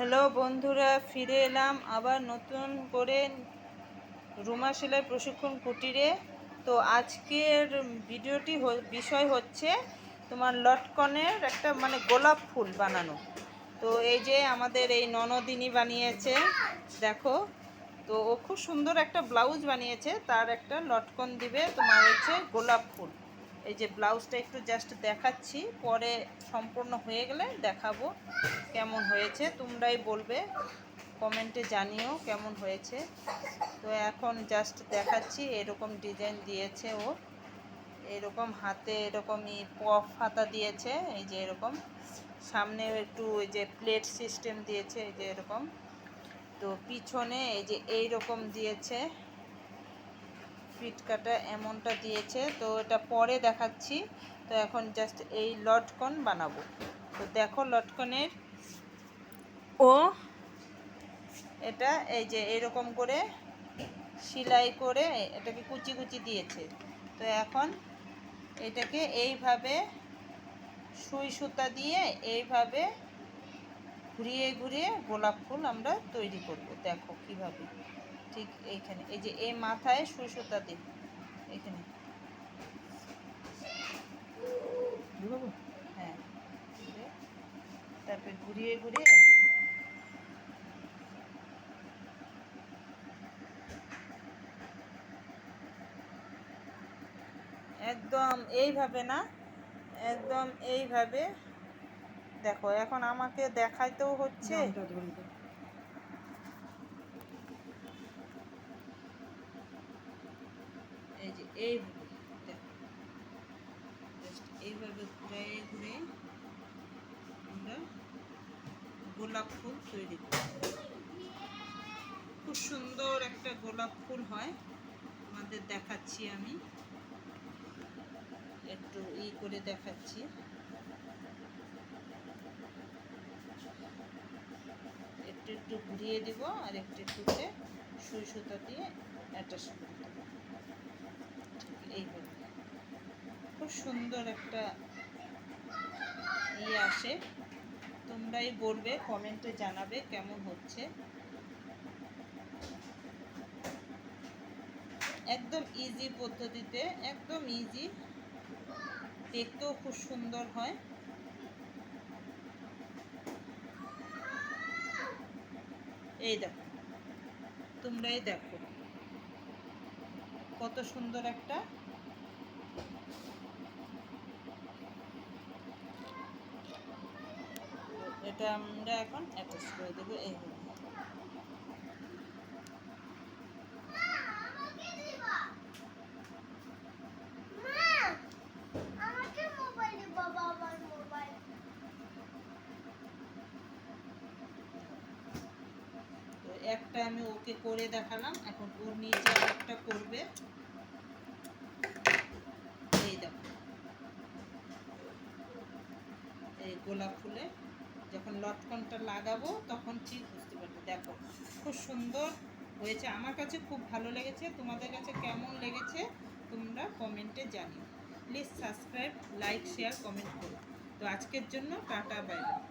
Hello বন্ধুরা, ফিরে এলাম আবার নতুন করে রুমা সেলাই প্রশিক্ষণ কুটিরে। তো আজকের ভিডিওটি বিষয় হচ্ছে তোমার লটকনের একটা গোলাপ ফুল বানানো। তো এই যে আমাদের এই ননদিনী বানিয়েছে, দেখো। তো ও খুব সুন্দর একটা ব্লাউজ বানিয়েছে, তার একটা লটকন দিবে তোমার হচ্ছে গোলাপ ফুল। এই যে ব্লাউজটা একটু জাস্ট দেখাচ্ছি, পরে সম্পূর্ণ হয়ে গেলে দেখাবো কেমন হয়েছে। তোমরাই বলবে, কমেন্টে জানিও কেমন হয়েছে। তো এখন জাস্ট দেখাচ্ছি, এরকম ডিজাইন দিয়েছে ও, এরকম হাতে এরকমই পফ হাতা দিয়েছে, এই যে এরকম সামনে একটু ওই যে প্লেট সিস্টেম দিয়েছে, এই যে এরকম। তো পিছনে এই যে এইরকম দিয়েছে, ফিট কাটা এমনটা দিয়েছে। তো এটা পরে দেখাচ্ছি। তো এখন জাস্ট এই লটকন বানাবো। তো দেখো লটকনের ও এটা এই যে এরকম করে সেলাই করে এটাকে কুচি কুচি দিয়েছে। তো এখন এটাকে এইভাবে সুই সুতা দিয়ে এইভাবে ঘুরিয়ে ঘুরিয়ে গোলাপ ফুল আমরা তৈরি করব। দেখো কিভাবে, ঠিক এইখানে এই যে এই মাথায় সুই সুতা দিই এখানে, হ্যাঁ, তারপরে ঘুরিয়ে ঘুরিয়ে একদম এইভাবে না, একদম এইভাবে। দেখো এখন আমাকে দেখাইতেও হচ্ছে, এই যে এইভাবে দেখো, জাস্ট এইভাবে ঘুরে ঘুরে আমরা গোলাপ ফুল তৈরি করি। খুব সুন্দর একটা গোলাপ ফুল হয়, আমাদের দেখাচ্ছি আমি, একটু করে দেখাচ্ছি। একটু একটু ঘুরিয়ে দিব আর একটু একটু করে সুই সুতা দিয়ে অ্যাটাচ করে দেব, এইভাবে খুব সুন্দর একটা আসে। তোমরাই বলবে, কমেন্টে জানাবে কেমন হচ্ছে। একদম ইজি পদ্ধতিতে, একদম ইজি, দেখতেও খুব সুন্দর হয়। এই দেখো, তোমরাই দেখো কত সুন্দর একটা। এটা আমরা এখন অ্যাটাচ করে দেবো এইভাবে। তো একটা আমি ওকে করে দেখালাম, এখন ওর নিচে একটা করবে। এই দেখো, এই গোলাপ ফুলে যখন লটকনটা লাগাবো তখন ঠিক বুঝতে পারবে। দেখো খুব সুন্দর হয়েছে, আমার কাছে খুব ভালো লেগেছে। তোমাদের কাছে কেমন লেগেছে তোমরা কমেন্টে জানিও। Please subscribe, like, share, comment করো। তো আজকের জন্য টাটা, বাই বাই।